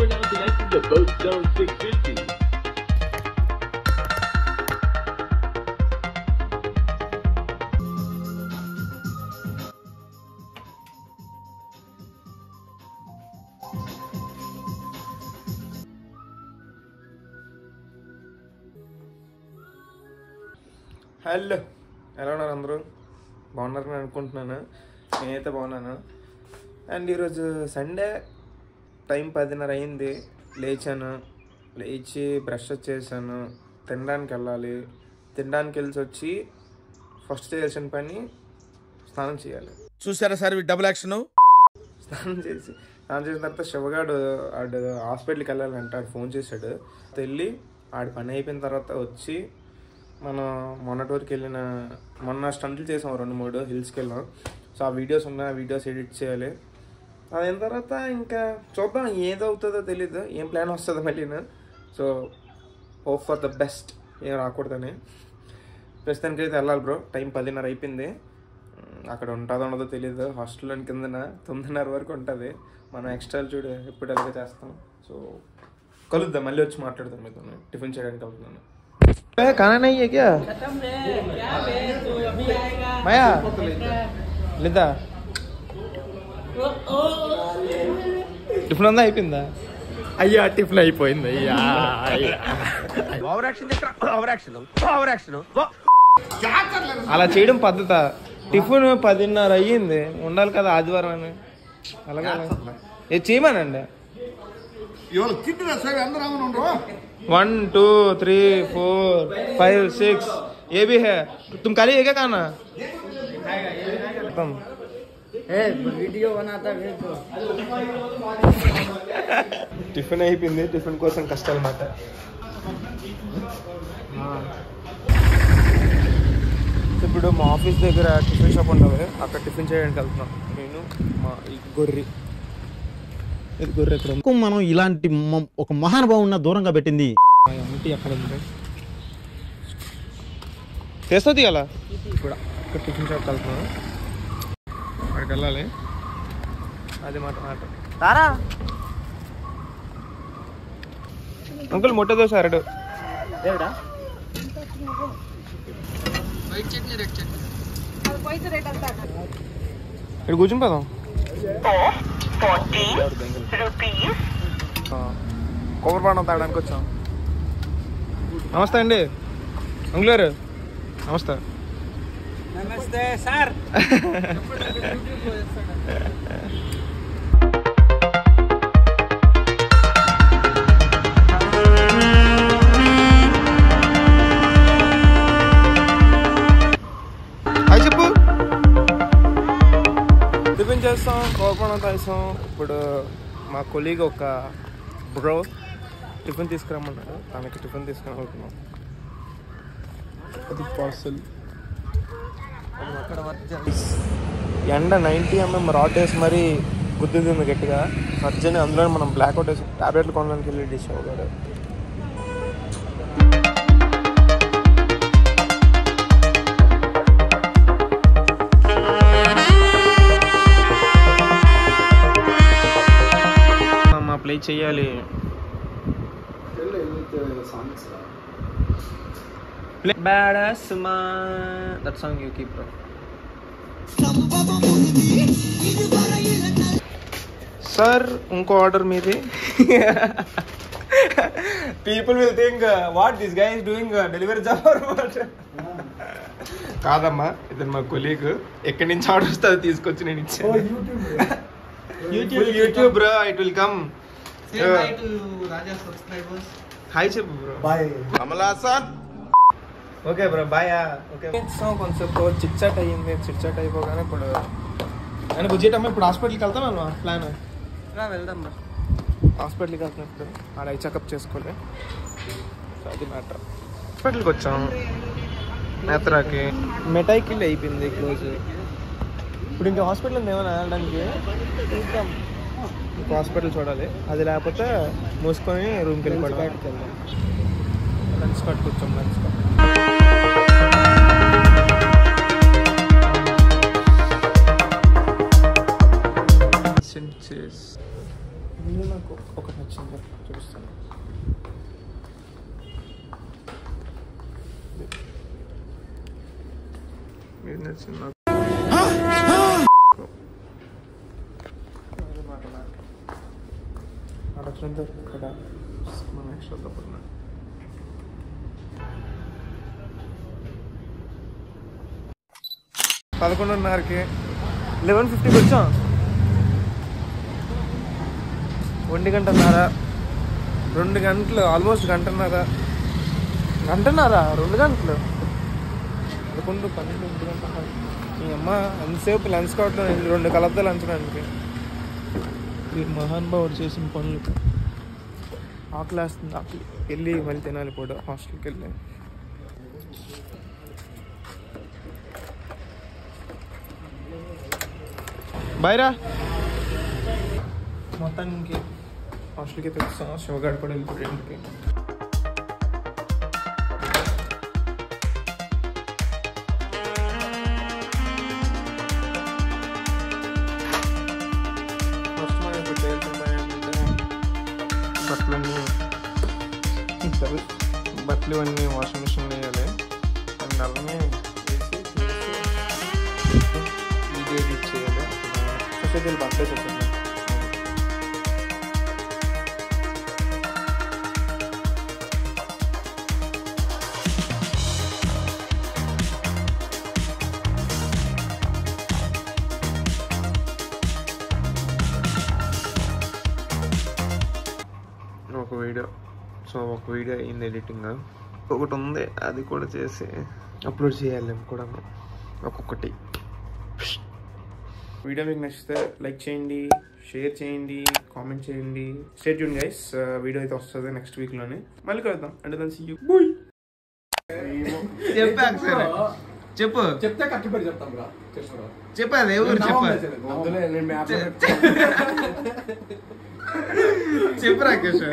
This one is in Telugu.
are now connected to both Zone 650. Hello, ఎలా ఉన్నారు అందరూ? బాగున్నారని అనుకుంటున్నాను. నేనైతే బాగున్నాను. అండ్ ఈరోజు సండే, టైం 10:30 అయింది. లేచి బ్రష్ చేశాను, తినడానికి వెళ్ళాలి. తినడానికి వచ్చి ఫస్ట్ చేయాల్సిన పని స్నానం చేయాలి. చూసారా సార్ డబుల్ యాక్షన్? స్నానం చేసిన తర్వాత శివగాడు ఆడు హాస్పిటల్కి వెళ్ళాలంటే ఆడు ఫోన్ చేశాడు. వెళ్ళి ఆడి పని అయిపోయిన తర్వాత వచ్చి మనం మొన్నటి వరకు మొన్న స్టంట్లు చేసాం, 2-3 హిల్స్కి వెళ్ళాం. సో ఆ వీడియోస్ ఉన్నాయి, ఆ వీడియోస్ ఎడిట్ చేయాలి. అదైన తర్వాత ఇంకా చూద్దాం ఏదవుతుందో తెలీదు, ఏం ప్లాన్ వస్తుందో మళ్ళీ. So hope for the best, ఏం రాకూడదని. ప్రస్తుతానికి అయితే వెళ్ళాలి బ్రో. టైం 10:30 అయిపోయింది. అక్కడ ఉంటుందో ఉండదో తెలీదు. హాస్టల్లోని కిందన 9:30 వరకు ఉంటుంది. మనం ఎక్స్ట్రాలు చూడు ఎప్పుడు ఎలాగ చేస్తాం. సో కలుద్దాం, మళ్ళీ వచ్చి మాట్లాడదాం మీతో. టిఫిన్ చేయడానికి వెళ్తున్నాను. खाना नहीं है क्या? माया లేదా టిఫిన్ అంతా అయిపోయిందా? అయ్యా టిఫిన్ అయిపోయింది. అయ్యా అలా చేయడం పద్ధత? టిఫిన్ 10:30 అయ్యింది, ఉండాలి కదా ఆదివారం అని. అలాగే ఏ చేయమనండి. 1 2 3 4 5 6 ये भी है. तुम खाली है क्या खाना? तुम वीडियो बनाता है तो టిఫిన్ అయిపోయింది. టిఫిన్ కోసం కష్టాలు మాట. ఇప్పుడు మా ఆఫీస్ దగ్గర టిఫిన్ షాప్ ఉంటుంది, అక్కడ టిఫిన్ చేయడానికి వెళ్తున్నాం. నేను మా ఈ గొర్రె ఎక్కడ మనం ఇలాంటి ఒక మహానుభావున్న దూరంగా పెట్టింది. ఆంటీ అక్కడ ఉంది, చేస్తుంది అలా. కూడా ఇక్కడ టిఫిన్ షాప్కి వెళ్తున్నాను, అక్కడికి వెళ్ళాలి. అది మాట తారా అంకుల్ మొట్ట దోశ 2. ఇక్కడ కూర్చుని పోదాం. కొబ్బరి పాడం తాగడానికి వచ్చాం. నమస్తే అండి అంకుల్ గారు. నమస్తే. నమస్తే సార్. అది చెప్పు. టిఫిన్ చేస్తాం, కోపడం తాగిస్తాం. ఇప్పుడు మా కొలీగ్ ఒక బ్రో టిఫిన్ తీసుకురమ్మన్నాడు, తనకి టిఫిన్ తీసుకుని వెళ్తున్నాం. అది పార్సల్. ఎండ 90 mm రాడ్ వేసి మరీ గుద్దుతుంది గట్టిగా. సర్జన్ అందులో మనం బ్లాక్అవుట్ వేసి టాబ్లెట్లు కొనడానికి వెళ్ళి డిష్ అవ్వగాడు. ప్లే చేయాలి. That song you keep, bro. Sir, unko order meede. People will think what this guy is doing, delivery job or what? కాదమ్మా, ఇతను మా కొలీగ్. ఎక్కడి నుంచి ఆర్డర్ వస్తే అది తీసుకొచ్చి నేను ఇచ్చాను. YouTube bro, it will come. Hi చెప్పు bro. Bye Kamalasan. Okay bro, bye. Okay కొంచెం చిట్ చాట్ అయ్యింది. చిట్ చాట్ అయిపోగానే ఇప్పుడు నేను బుజ్జేటమ్మా ఇప్పుడు హాస్పిటల్కి వెళ్తాం. ప్లాన్ వెళ్దాం బ్రో. హాస్పిటల్కి వెళ్తున్నప్పుడు ఆడ ఐ చెకప్ చేసుకోలే. సో అది మ్యాటర్. హాస్పిటల్కి వచ్చాం. నేత్రాకి మెటాయికి వెళ్ళి అయిపోయింది క్లోజ్. ఇప్పుడు ఇంకా హాస్పిటల్ ఉంది ఏమైనా వెళ్ళడానికి. ఇంకా హాస్పిటల్ చూడాలి. అది లేకపోతే మూసుకొని రూమ్కి వెళ్ళిపోవడం. బయటకు వెళ్దాం. లంచ్ స్పాట్ కూర్చోం. లంచ్ స్పాట్ ఇందులో నాకు ఒకటి నచ్చింది చూపిస్తాను. మీరు నచ్చింది నాకు అడగండి ఇక్కడ మన ఎక్స్ట్రా తప్పకుండా 11:30కి 11:50కి వచ్చాం. 1 గంటన్నర 2 గంటలు ఆల్మోస్ట్ గంటన్నర 2 గంటలు 11, 12, 1 గంట. మీ అమ్మ ఎంతసేపు లంచ్ కావట్లో 2 కలద్దా లంచడానికి. మీరు మహానుభావుడు చేసిన పనులు. ఆకలి వేస్తుంది, ఆకలి వెళ్ళి మళ్ళీ తినాలి కూడా హాస్టల్కి వెళ్ళి. బాయ్రా. మొత్తానికి హాస్టల్కి తెస్తాం. శివగాడు కూడా వెళ్ళిపోయి ఇంటికి. ఫస్ట్ మనం ఇప్పుడు చేయాల్సిన పని ఏంటంటే బట్టలు ఇవన్నీ వాషింగ్ మిషన్లో వేయాలి. అండ్ అలానే వేసి వీడియో ఎడిట్ చేయాలి. ఫస్ట్ అయితే బట్టలు చెప్పండి. ఒక వీడియో అయింది ఎడిటింగ్. ఒకటి ఉంది, అది కూడా చేసి అప్లోడ్ చేయాలి కూడా ఒక్కొక్కటి. వీడియో మీకు నచ్చితే లైక్ చేయండి, షేర్ చేయండి, కామెంట్ చేయండి. Stay tune guys. వీడియో అయితే వస్తుంది నెక్స్ట్ వీక్లోనే. మళ్ళీ కలుద్దాం. అంటే దాన్ని సీ యూ. బాయ్. చెప్పు చెప్తే కట్టుబడి చెప్తాం రా. చెప్పాలి ఎవరు చెప్పు రాకేష్.